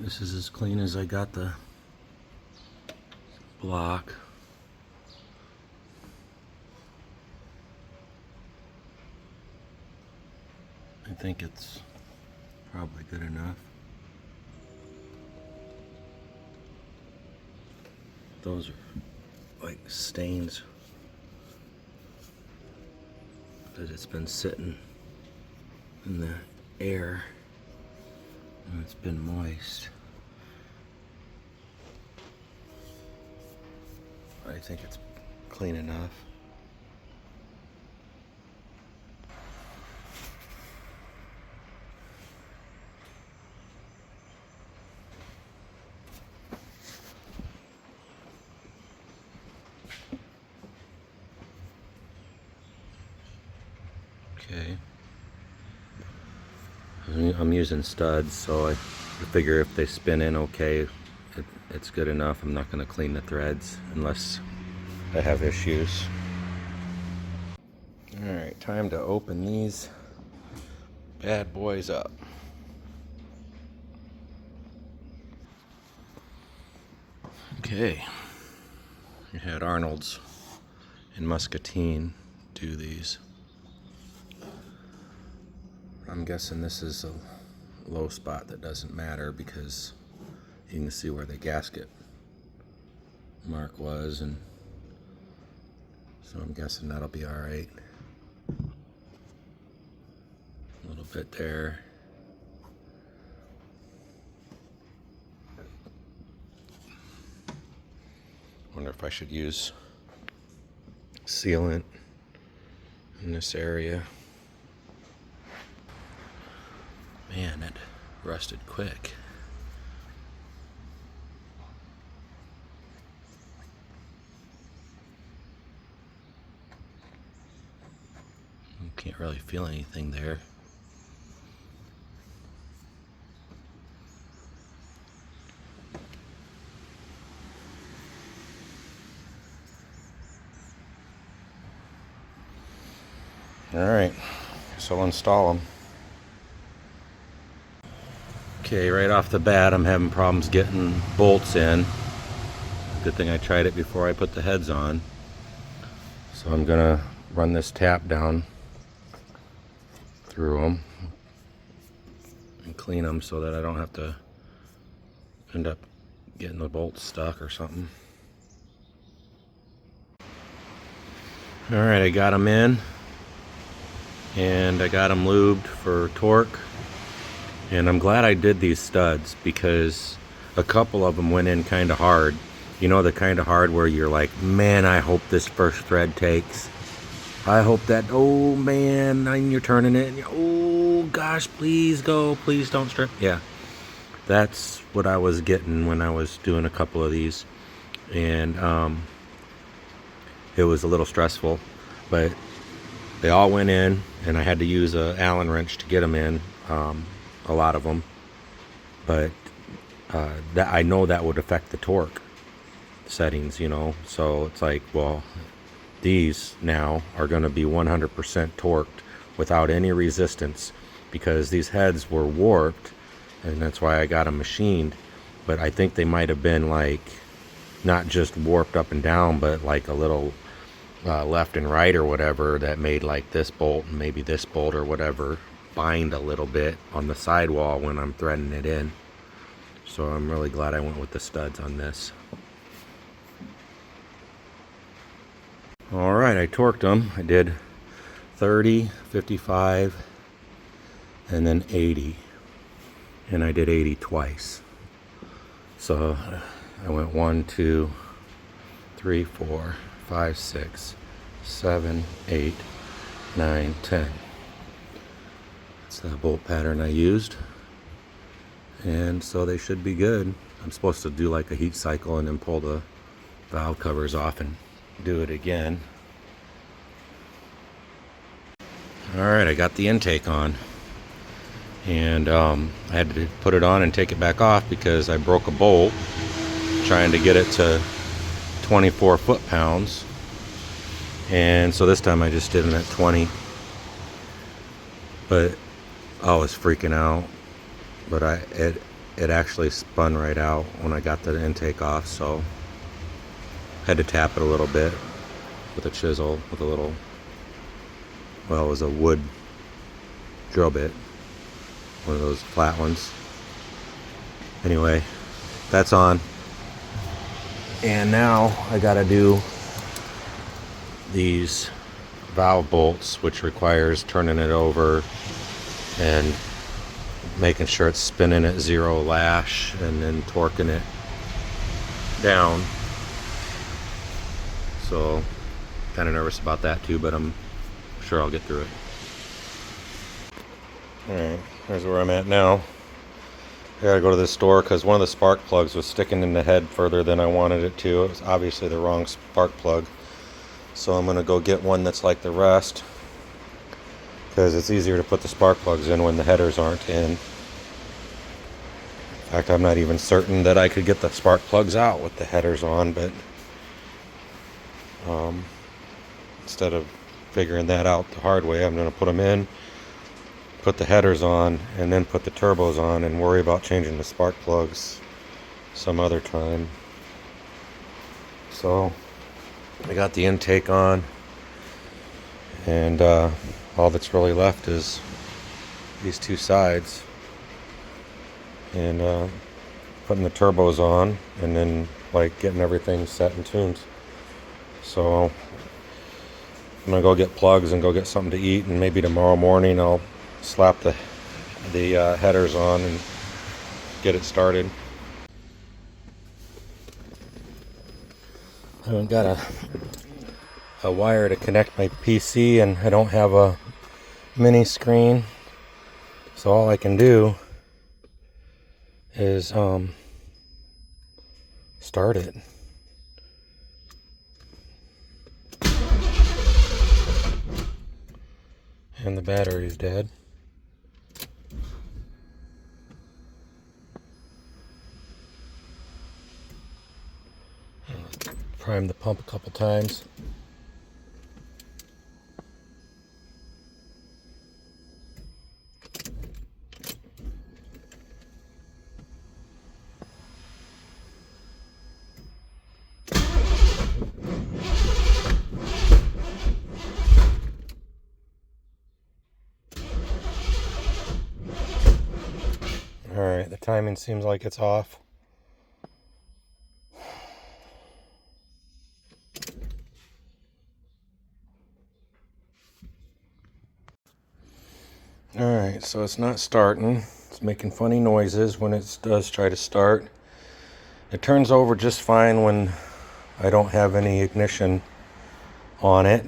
This is as clean as I got the block. I think it's probably good enough. Those are like stains because it's been sitting in the air and it's been moist. I think it's clean enough. Okay. I'm using studs, so I figure if they spin in okay, it's good enough. I'm not going to clean the threads unless I have issues. Alright, time to open these bad boys up. Okay. I had Arnold's and Muscatine do these. I'm guessing this is a low spot that doesn't matter because you can see where the gasket mark was, and so I'm guessing that'll be alright. A little bit there. Wonder if I should use sealant in this area. Man, it rusted quick. You can't really feel anything there. Alright, so I'll install them. Okay, right off the bat I'm having problems getting bolts in. Good thing I tried it before I put the heads on. So I'm gonna run this tap down through them and clean them so that I don't have to end up getting the bolts stuck or something. Alright, I got them in and I got them lubed for torque. And I'm glad I did these studs because a couple of them went in kind of hard. You know, the kind of hard where you're like, man, I hope this first thread takes. I hope that, oh man, and you're turning it, and oh gosh, please go, please don't strip. Yeah, that's what I was getting when I was doing a couple of these. And it was a little stressful, but they all went in, and I had to use a Allen wrench to get them in. A lot of them, but that I know that would affect the torque settings, you know. So it's like, well, these now are going to be 100% torqued without any resistance because these heads were warped, and that's why I got them machined. But I think they might have been like not just warped up and down, but like a little left and right or whatever that made like this bolt and maybe this bolt or whatever bind a little bit on the sidewall when I'm threading it in. So I'm really glad I went with the studs on this. Alright, I torqued them. I did 30, 55, and then 80. And I did 80 twice. So I went 1, 2, 3, 4, 5, 6, 7, 8, 9, 10. That's the bolt pattern I used. And so they should be good. I'm supposed to do like a heat cycle and then pull the valve covers off and do it again. Alright, I got the intake on. And I had to put it on and take it back off because I broke a bolt trying to get it to 24 foot-pounds. And so this time I just did it at 20. But I was freaking out. But it actually spun right out when I got the intake off, so had to tap it a little bit with a chisel, with a little, well, it was a wood drill bit, one of those flat ones. Anyway, that's on. And now I gotta do these valve bolts, which requires turning it over and making sure it's spinning at 0 lash and then torquing it down. So kind of nervous about that too, but I'm sure I'll get through it. Alright, here's where I'm at now. I gotta go to the store because one of the spark plugs was sticking in the head further than I wanted it to. It was obviously the wrong spark plug. So I'm gonna go get one that's like the rest, because it's easier to put the spark plugs in when the headers aren't in. In fact, I'm not even certain that I could get the spark plugs out with the headers on, but instead of figuring that out the hard way, I'm going to put them in, put the headers on, and then put the turbos on and worry about changing the spark plugs some other time. So I got the intake on, and all that's really left is these two sides, and putting the turbos on, and then like getting everything set and tuned. So I'm gonna go get plugs and go get something to eat, and maybe tomorrow morning I'll slap the headers on and get it started. I haven't got a wire to connect my PC, and I don't have a mini screen, so all I can do is start it. And the battery's dead. Prime the pump a couple times. Alright, the timing seems like it's off. Alright, so it's not starting. It's making funny noises when it does try to start. It turns over just fine when I don't have any ignition on it.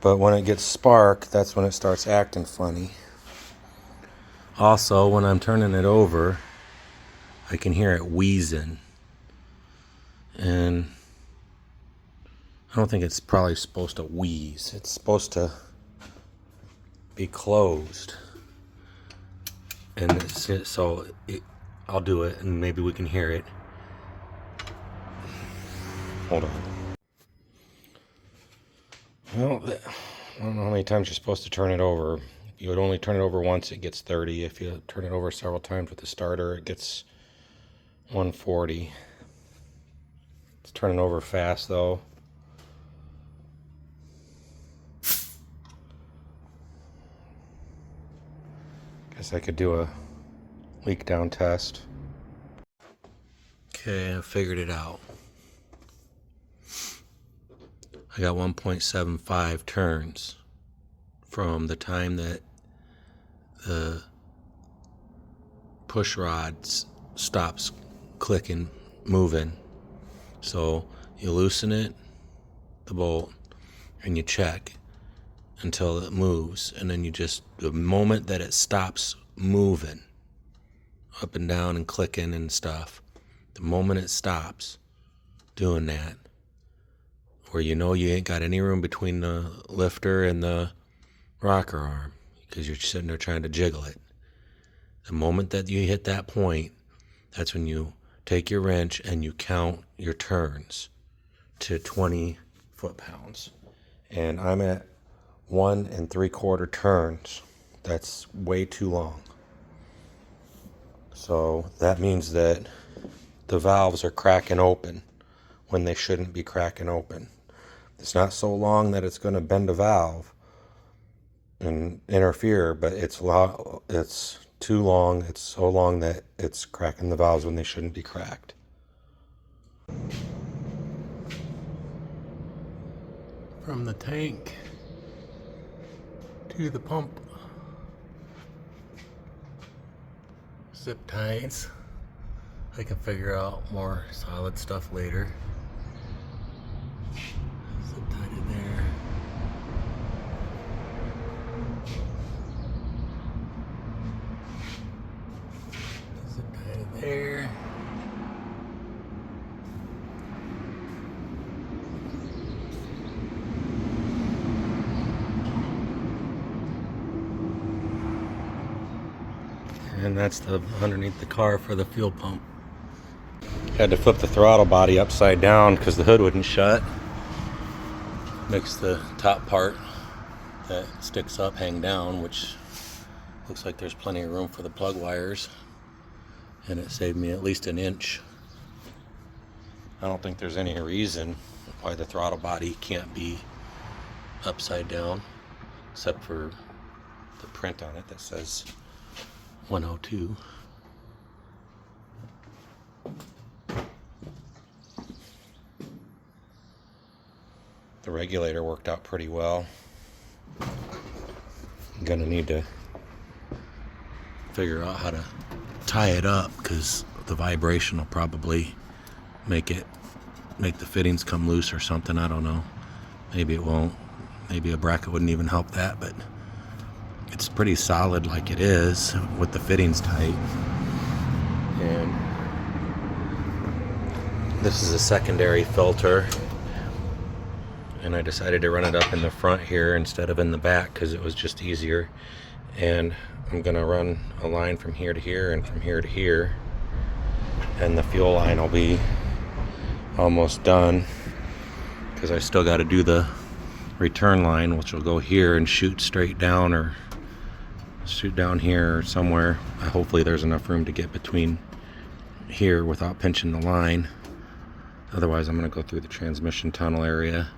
But when it gets spark, that's when it starts acting funny. Also, when I'm turning it over, I can hear it wheezing. And I don't think it's probably supposed to wheeze. It's supposed to be closed. And I'll do it, and maybe we can hear it. Hold on. Well, I don't know how many times you're supposed to turn it over. You would only turn it over once, it gets 30. If you turn it over several times with the starter, it gets 140. It's turning over fast though. Guess I could do a leak down test. Okay, I figured it out. I got 1.75 turns from the time that the push rod stops clicking, moving. So you loosen it, the bolt, and you check until it moves, and then the moment that it stops moving up and down and clicking and stuff, the moment it stops doing that, where you know you ain't got any room between the lifter and the rocker arm because you're sitting there trying to jiggle it. The moment that you hit that point, that's when you take your wrench and you count your turns to 20 foot-pounds. And I'm at 1 3/4 turns. That's way too long. So that means that the valves are cracking open when they shouldn't be cracking open. It's not so long that it's going to bend a valve and interfere, but it's too long. It's so long that it's cracking the valves when they shouldn't be cracked. From the tank to the pump. Zip ties. I can figure out more solid stuff later. Zip tied in there. Zip tied in there. And that's the underneath the car for the fuel pump. Had to flip the throttle body upside down because the hood wouldn't shut. Makes the top part that sticks up hang down, which looks like there's plenty of room for the plug wires. And it saved me at least an inch. I don't think there's any reason why the throttle body can't be upside down, except for the print on it that says 102. The regulator worked out pretty well. I'm gonna need to figure out how to tie it up because the vibration will probably make the fittings come loose or something. I don't know. Maybe it won't. Maybe a bracket wouldn't even help that, but it's pretty solid like it is with the fittings tight. And this is a secondary filter, and I decided to run it up in the front here instead of in the back because it was just easier. And I'm gonna run a line from here to here and from here to here, and the fuel line will be almost done because I still got to do the return line, which will go here and shoot straight down or shoot down here or somewhere. Hopefully there's enough room to get between here without pinching the line. Otherwise I'm going to go through the transmission tunnel area,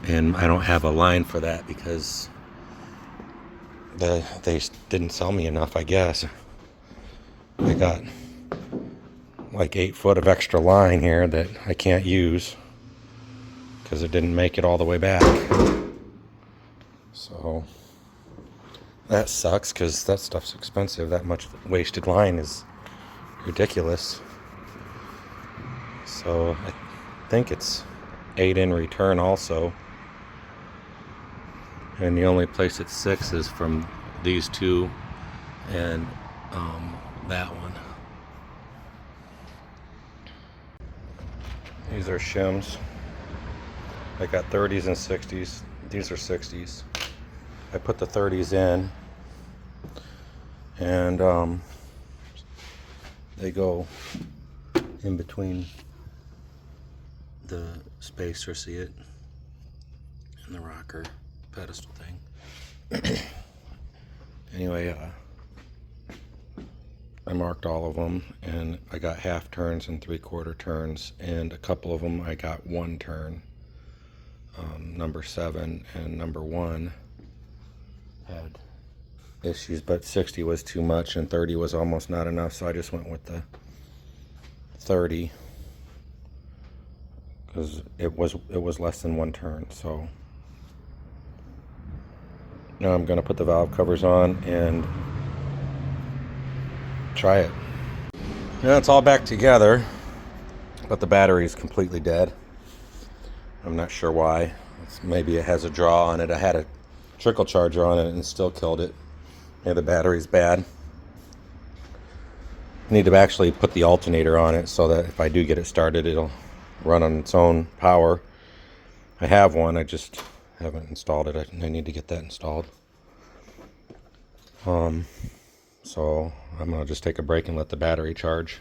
and I don't have a line for that because they didn't sell me enough, I guess. I got like 8 foot of extra line here that I can't use because it didn't make it all the way back. So that sucks because that stuff's expensive. That much wasted line is ridiculous. So I think it's 8 in return also. And the only place it's 6 is from these two and that one. These are shims. I got 30s and 60s. These are 60s. I put the 30s in, and they go in between the spacer, see it, and the rocker pedestal thing. Anyway, I marked all of them, and I got half turns and 3/4 turns, and a couple of them I got 1 turn. Number 7 and number 1 had issues, but 60 was too much and 30 was almost not enough, so I just went with the 30 because it was less than 1 turn. So now I'm going to put the valve covers on and try it. Now it's all back together, but the battery is completely dead. I'm not sure why. Maybe it has a draw on it. I had a trickle charger on it and still killed it. Yeah, the battery's bad. I need to actually put the alternator on it so that if I do get it started, it'll run on its own power. I have one, I just haven't installed it. I need to get that installed. So I'm gonna just take a break and let the battery charge.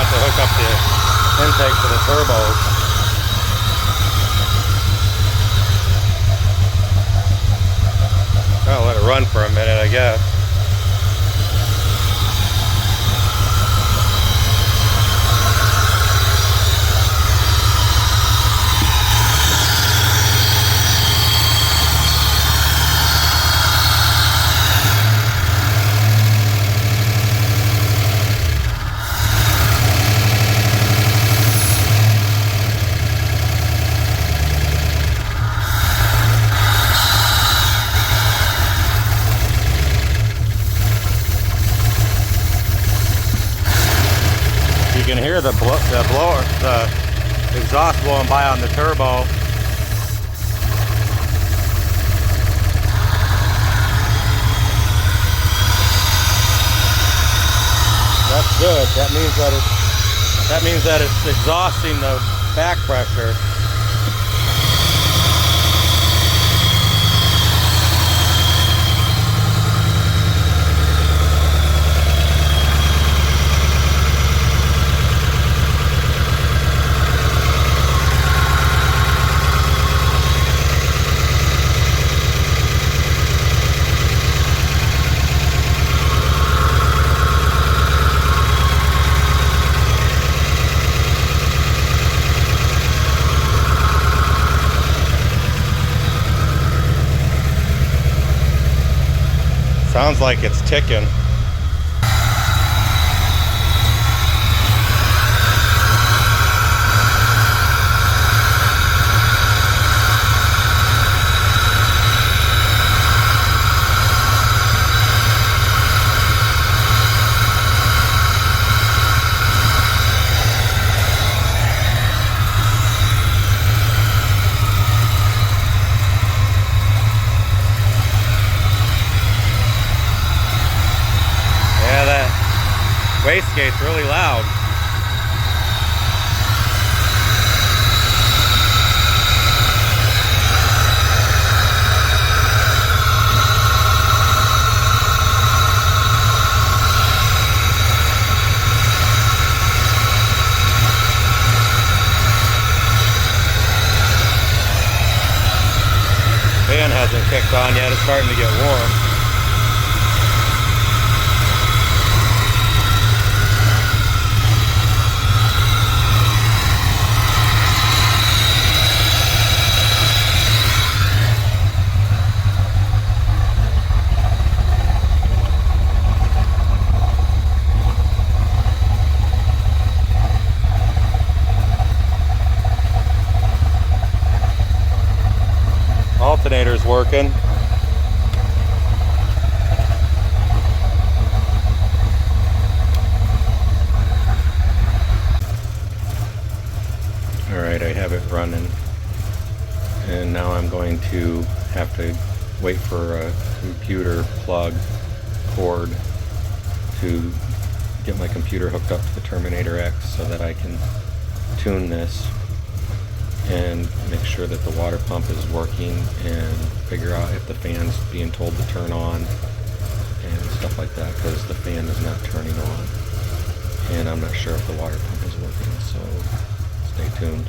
about to hook up the intake for the turbos. I'll let it run for a minute, I guess. You can hear the exhaust blowing by on the turbo. That's good. That means that it's exhausting the back pressure. Sounds like it's ticking. Wastegate's really loud. Fan hasn't kicked on yet, it's starting to get warm. Alternator's working. Alright, I have it running. And now I'm going to have to wait for a computer plug cord to get my computer hooked up to the Terminator X so that I can tune this and make sure that the water pump is working and figure out if the fan's being told to turn on and stuff like that, because the fan is not turning on and I'm not sure if the water pump is working, so stay tuned.